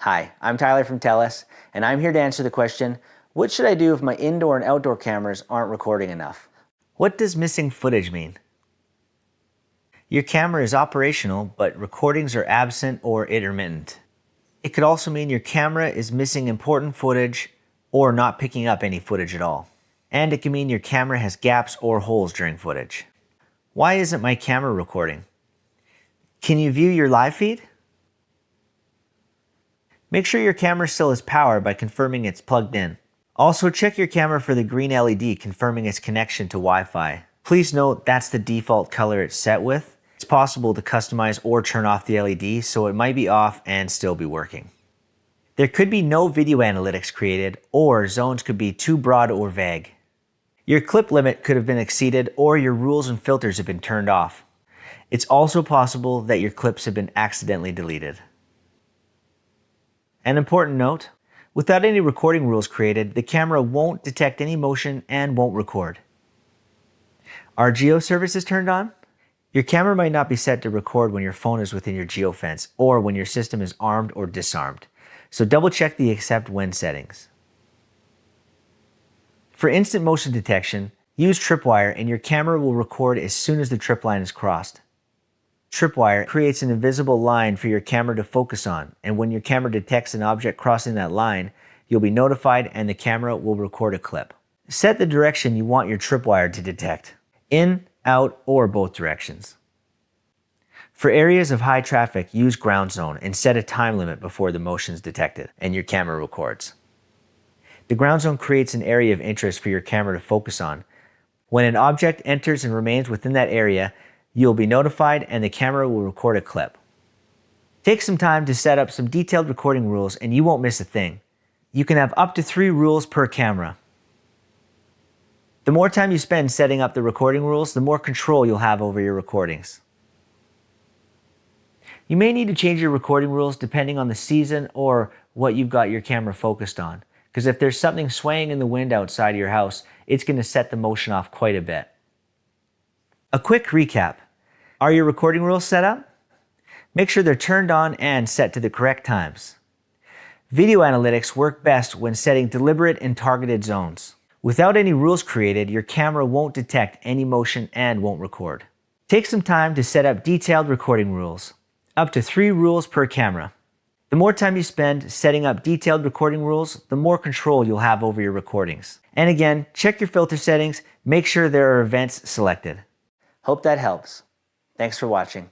Hi, I'm Tyler from TELUS, and I'm here to answer the question, what should I do if my indoor and outdoor cameras aren't recording enough? What does missing footage mean? Your camera is operational, but recordings are absent or intermittent. It could also mean your camera is missing important footage or not picking up any footage at all. And it can mean your camera has gaps or holes during footage. Why isn't my camera recording? Can you view your live feed? Make sure your camera still has power by confirming it's plugged in. Also, check your camera for the green LED confirming its connection to Wi-Fi. Please note that's the default color it's set with. It's possible to customize or turn off the LED, so it might be off and still be working. There could be no video analytics created, or zones could be too broad or vague. Your clip limit could have been exceeded, or your rules and filters have been turned off. It's also possible that your clips have been accidentally deleted. An important note, without any recording rules created, the camera won't detect any motion and won't record. Are geo services turned on? Your camera might not be set to record when your phone is within your geofence or when your system is armed or disarmed, so double check the accept when settings. For instant motion detection, use Tripwire and your camera will record as soon as the trip line is crossed. Tripwire creates an invisible line for your camera to focus on, and when your camera detects an object crossing that line, you'll be notified and the camera will record a clip. Set the direction you want your tripwire to detect, in, out, or both directions. For areas of high traffic, use ground zone and set a time limit before the motion is detected and your camera records. The ground zone creates an area of interest for your camera to focus on. When an object enters and remains within that area, you'll be notified and the camera will record a clip. Take some time to set up some detailed recording rules and you won't miss a thing. You can have up to 3 rules per camera. The more time you spend setting up the recording rules, the more control you'll have over your recordings. You may need to change your recording rules depending on the season or what you've got your camera focused on. Because if there's something swaying in the wind outside your house, it's going to set the motion off quite a bit. A quick recap. Are your recording rules set up? Make sure they're turned on and set to the correct times. Video analytics work best when setting deliberate and targeted zones. Without any rules created, your camera won't detect any motion and won't record. Take some time to set up detailed recording rules. Up to 3 rules per camera. The more time you spend setting up detailed recording rules, the more control you'll have over your recordings. And again, check your filter settings, make sure there are events selected. Hope that helps. Thanks for watching.